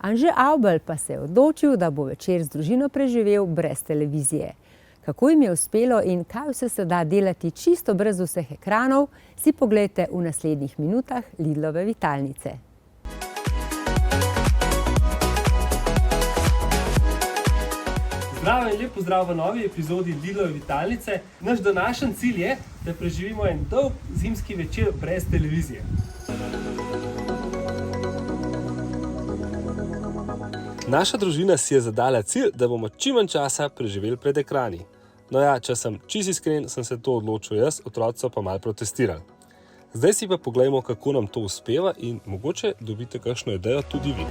Anže Avbelj pa se je odločil, da bo večer z družino preživel brez televizije. Kako jim je uspelo in kaj vse se da delati čisto brez vseh ekranov, si poglejte v naslednjih minutah Lidlove vitalnice. Zdravo in lep pozdrav v novi epizodi Lidlove vitalnice. Naš današnji cilj je, da preživimo en dolg zimski večer brez televizije. Naša družina si je zadala cilj, da bomo čim manj časa preživeli pred ekrani. No ja, če sem čisto iskren, sem se to odločil jaz, otroci so pa malo protestirali. Zdaj si pa poglejmo, kako nam to uspeva in mogoče dobite kakšno idejo tudi vi.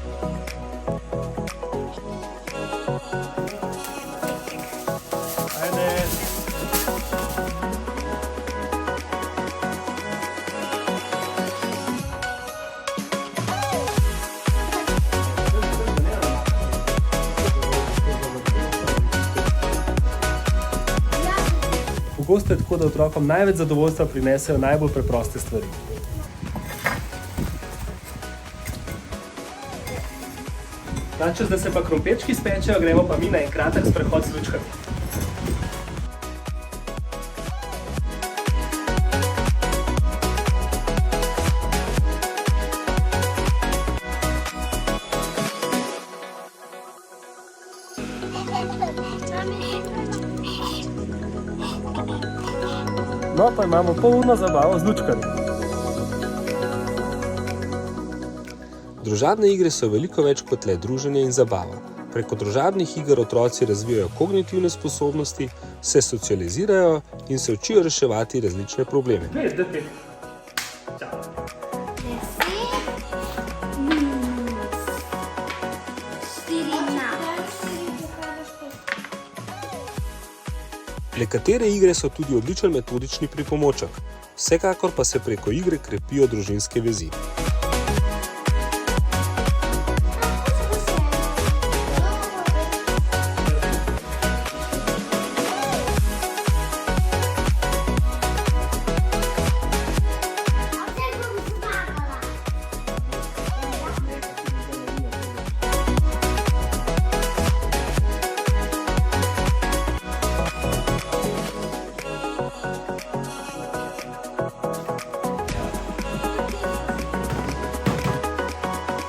Pogosto je tako, da otrokom največ zadovoljstva prinesejo najbolj preproste stvari. Čas, da se pa krompečki spečejo, gremo pa mi na en kratek sprehod z lučkami. No, pa imamo polurno zabavo z lučkami. Družabne igre so veliko več kot le druženje in zabava. Preko družabnih iger otroci razvijajo kognitivne sposobnosti, se socializirajo in se učijo reševati različne probleme. Nekatere igre so tudi odličen metodični pripomoček, vsekakor pa se preko igre krepijo družinske vezi.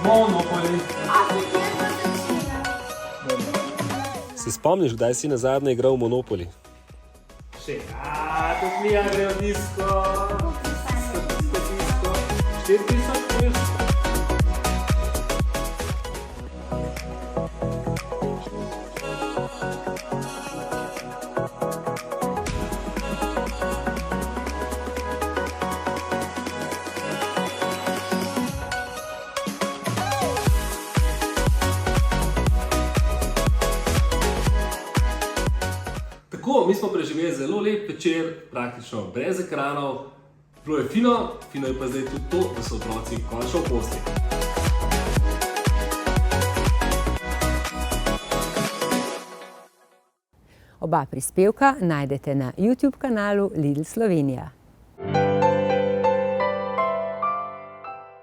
Monopoly. Se spomniš, kdaj si nazadnje igral v Monopoly? Še, tudi mi gre v disko. 4000 poješ? Tako, mi smo preživeli zelo lep večer, praktično brez ekranov. Bilo je fino je pa zdaj tudi to, da so otroci končno v postelji. Oba prispevka najdete na YouTube kanalu Lidl Slovenija.